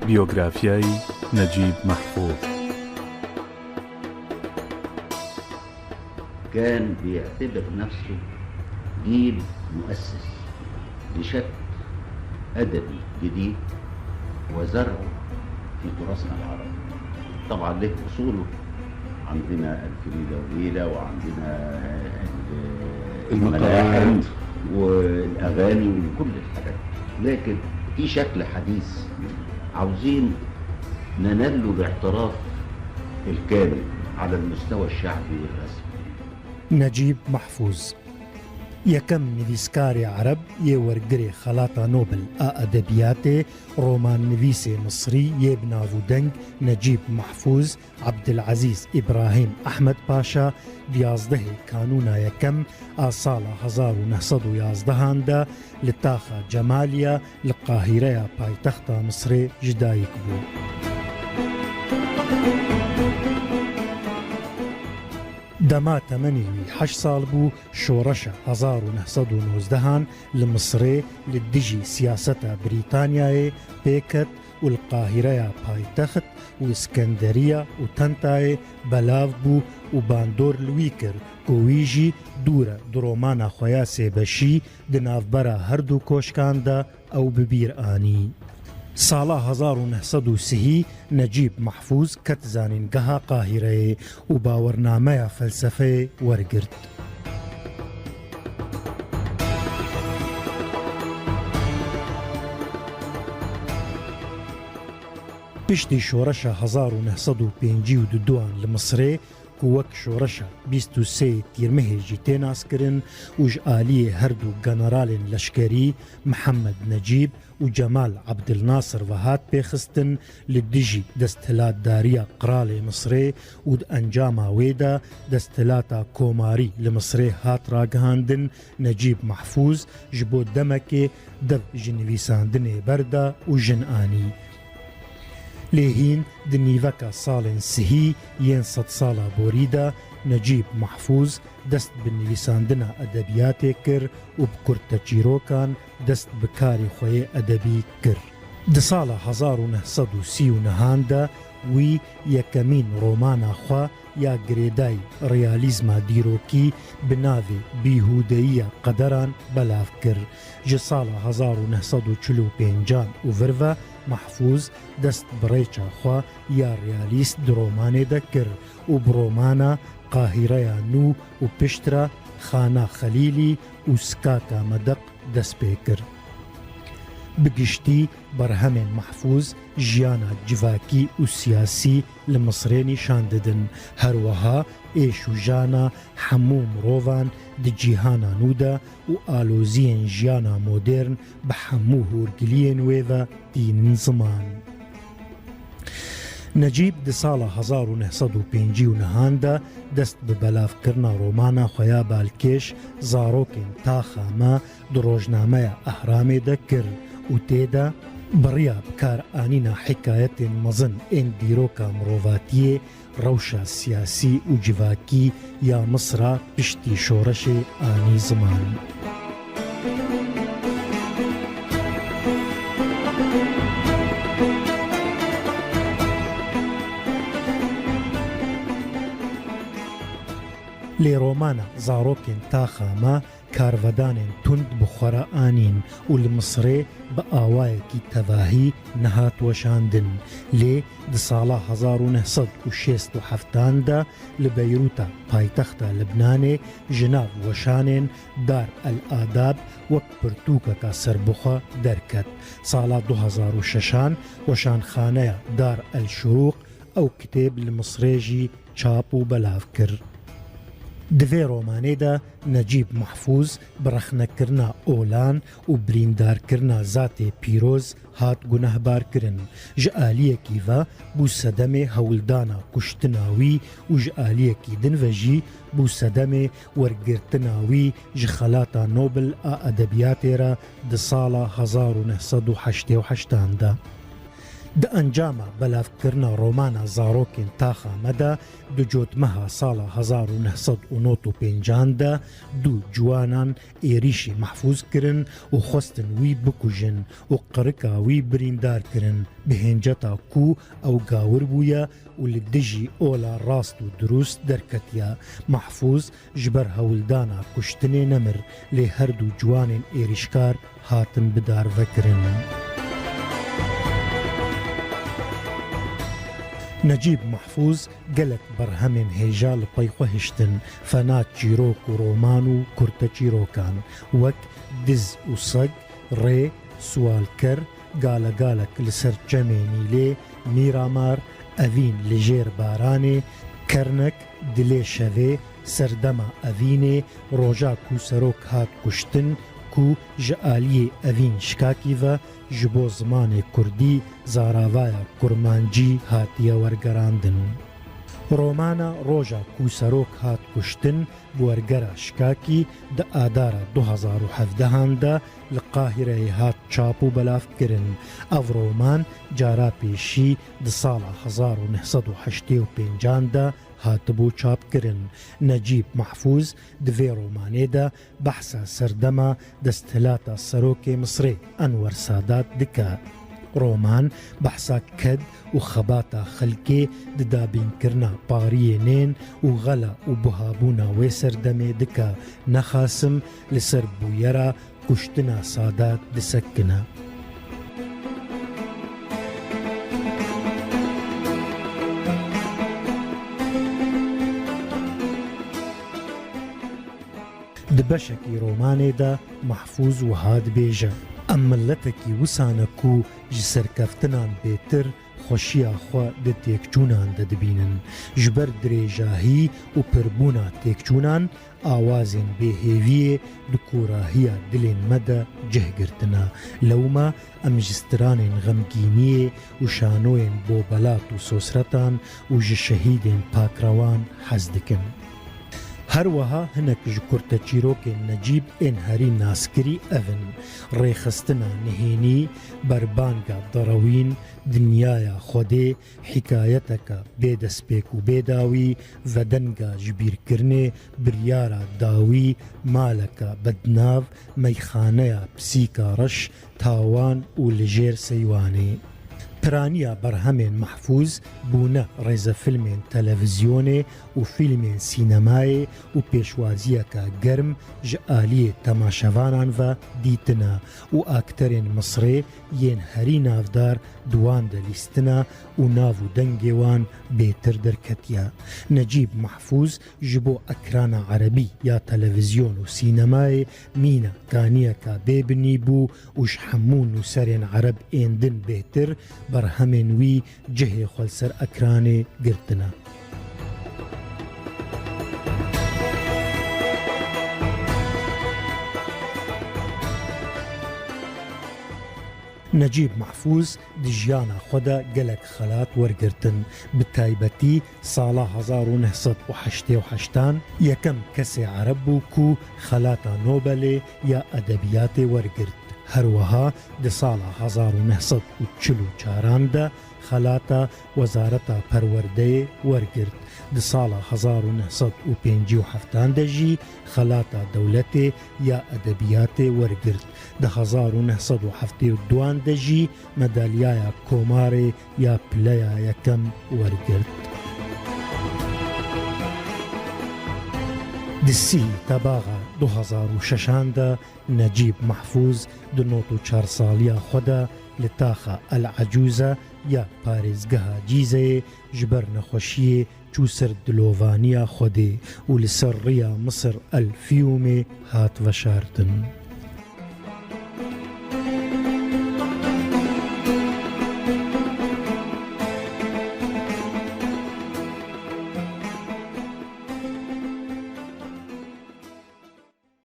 بیۆگرافیای نجيب محفوظ. كان بيعتبر نفسه جيل مؤسس لشكل أدبي جديد وزرعه في تراثنا العربي. طبعا له أصوله، عندنا ألف ليلة وليلة، وعندنا الملاحم والأغاني وكل الحاجات، لكن في شكل حديث عاوزين ننال له الاعتراف الكامل على المستوى الشعبي والرسمي. نجيب محفوظ یەکەم نویسکاری عرب یێ وەرگرێ خەڵاتە نۆبل ئا ئەدەبیاتێ ڕۆمان نویسێ مصری یێ بناو دەنگ نەجیب محفوظ عەبدولعەزیز ئیبراهیم ئەحمەد پاشا 11 کانونا یەکەم ئا ساڵە 1911 لە تاخە جەمالیە لە قاهیرەیە پایتەختە مسرێ ژدایک بوو. دەما تەمەنی 8 ساڵ بوو شۆڕەشە 1990 لە مسرێ لە دژی سیاسەتە بریتانیایە پێکەت و القاهیرەیە پایتەخت و ئیسکەندەریە و تەنتایە بەلاو بوو و باندۆر لوی کرد گۆویژی دوورە درۆمانە خۆیا سێبەشی دناوبەرە هەردوو کۆشکاندا ئەو ببیر ئانی. ساڵە 1930 نەجیب محفوظ کەت زانینگەها قاهیرەیە و باوەڕنامەیە فەلسەفەیە وەرگرت. پشتی شۆڕەشە 1952 لە مسرێ وەک شۆڕەشە 23 تیرمەهێژی تێناسکردن و ژئالیە هەردوو گەنەرالێن لەشکەری محەممەد نەجیب و جەمال عەبدولناسر وەهات پێخستن لە دژی دەستهلاتداریە قڕالێ مسرێ و ئەنجاما وێدا دەستهلاتە کۆماری لە مسرێ هات ڕاگەهاندن نەجیب محفوظ ji بۆ دەمەکێ دەv ji نویساندنێ بەردا و ژنئانی. لێهین دنیڤەکە ساڵێن سهی یەن 100 ساڵە بۆریدا نەجیب محفوظ دەست بنویساندنە ئەدەبیاتێ کرد و بکورتە چیرۆکان دەست بکاری خۆیە ئەدەبی کرد. دە ساڵە 1939دا وی یەکەمین ڕۆمانەخوا یا گرێدای ڕیالیزمە دیرۆکی بناوێ بیهودەیە قەدەران بەلاو کرد. ji ساڵە 1945 و ڤرڤە محفوظ دەست بڕێچە خوا یا ریالیست درۆمانێ دەکرد و بڕۆمانە قاهیرەیە نو و پشترە خانە خەلیلی و سکاکە مەدەق دەست پێ کرد. بگشتی بەرهەمێن محفوظ ژیانە جڤاکی و سیاسی لە مسرێ نیشان ددن، هەروەها ئێش و ژانە هەموو مرۆڤان di cîhana nû de û aloziyên jiyana modern bi hemû hûrgiliyên wê ve tînin ziman. Necîb di sala 1950 de dest bi belavkirina romana xweya balkêş zarokên taxa me di rojnameya Ehramê de kir û tê de biriya bikaranîna hikayetên mezin ên dîroka mirovatiyê rewşa siyasî û civakî ya Misra piştî şoreşê anî ziman. Lê romana zarokên taxa me karvedanên tund bi xwe anîn û li Misrê bi awayekî tevahî nehat weşandin. Lê di sala 1967 de li Beyrûta paytexta Libnanê ji nav weşanên Dar el Adab wek pirtûkeka serbixwe derket. Sala 2006 weşanxaneya Dar el Şurûq ew kitêb li Misrê jî çap û belav kir. Di vê romanê de Necîb Mahfûz bi rexnekirina olan û birîndarkirina zatê pîroz hat gunehbarkirin. Ji aliyekî ve bû sedemê hewildana kuştina wî û ji aliyekî din ve jî bû sedemê wergirtina wî ji xelata Nobel a edebiyatê re di sala 1988 de. د ئەنجامە بەلافکردنە ڕۆمانە زارۆکێن تاخامەدا دوجۆتمەها ساڵە 1995دا دوو جوانان ئێریشی محفوظ کردن و خواستن وی بکوژن و قڕکا وی بریندار کردن بهێنجەتا کو ئەو گاور بوویە و لە دژی ئۆلا ڕاست و دروست دەرکەتیە محفوظ ji ber hewildana kuştinê nemir lê her du ciwanên êrişkar hatin bidarvekirin. Necîb Mehfûz gelek berhemên hêja li pey xwe hiştin fena çîrok û roman û kurte çîrokan wek diz û seg, rê, swalker, galegalek li ser çemê nîlê, mîramar, evîn li jêr baranê, kernek, dilê şevê, serdema evînê, roja ku serok hat kuştin ku ji aliyê evîn şikakî ve ji bo zimanê Kurdî zaravaya kurmancî hatiye wergerandin. Romana roja ku serok hat kuştin bi wergera şikakî di adara 2017 de li Qahireyê hat çap û belavkirin. Ev roman cara pêşî di sala 1985 de hatibû çapkirin. Necîb Mehfûz di vê romanê de behsa serdema desthilata serokê Misrê Enwer Sadat dike. Roman behsa ked û xebata xelkê di dabînkirina pariyê û xela û buhabûna wê serdemê dike nexasim li ser bûyera kuştina Sadat disekine. Di beşekî romanê de Mehfûz wiha dibêje em milletekî wisane ku ji serkeftinan bêtir xweşiya xwe di têkçûnan de dibînin. Ji ber dirêjahî û pirbûna têkçûnan awazên bêhêviyê di kûrahiya dilên me de cih girtine. Lewma em ji stiranên xemgîniyê û şanoyên bobelat û sosretan û ji şehîdên pakrewan hez dikin. Her wiha hinek ji kurte çîrokên Necîb ên herî naskirî ev in. Rêxistina nihênî, berbanga derewîn, dinyaya Xwedê, hîkayeteka bêdestpêk û bêdawî, vedenga ji bîrkirinê, biryara dawî, maleka bednav, meyxaneya pisîka reş, tawan û li jêr seywanê. Piraniya berhemên Mehfûz bûne rêzefilmên televizyonê û fîlmên sînemayê û pêşwaziyeka germ ji aliyê temaşevanan ve dîtine û akterên Misrê yên herî navdar diwan de lîstina û nav û dengê wan bêtir derketiye. Necîb Mehfûz ji bo ekrana erebî ya televizyon û sînemayê mîna kaniyeka bêbinî bû û ji hemû nûserên ereb ên din bêtir berhemên wî cihê xwe li ser ekranê girtine. Necîb Mehfûz di jiyana xwe de gelek xelat wergirtin. Bi taybetî sala 1988 yekem kesê ereb bû ku xelata Nobelê ya edebiyatê wergirt. Her wiha di sala 1944 de xelata Wezareta Perwerdeyê wergirt. Di sala 1957 de jî xelata dewletê ya edebiyatê wergirt. Di 1972 de jî medalyaya Komarê ya pileya yekem wergirt. Di sî tebaxa 2006 de Necîb Mehfûz di 94 saliya xwe de li taxa El Ecûze ya parêzgeha Cîzeyê ji ber nexweşiyê çû ser dilovaniya Xwedê û li ser rêya Misir El Fiyûmê hat veşartin.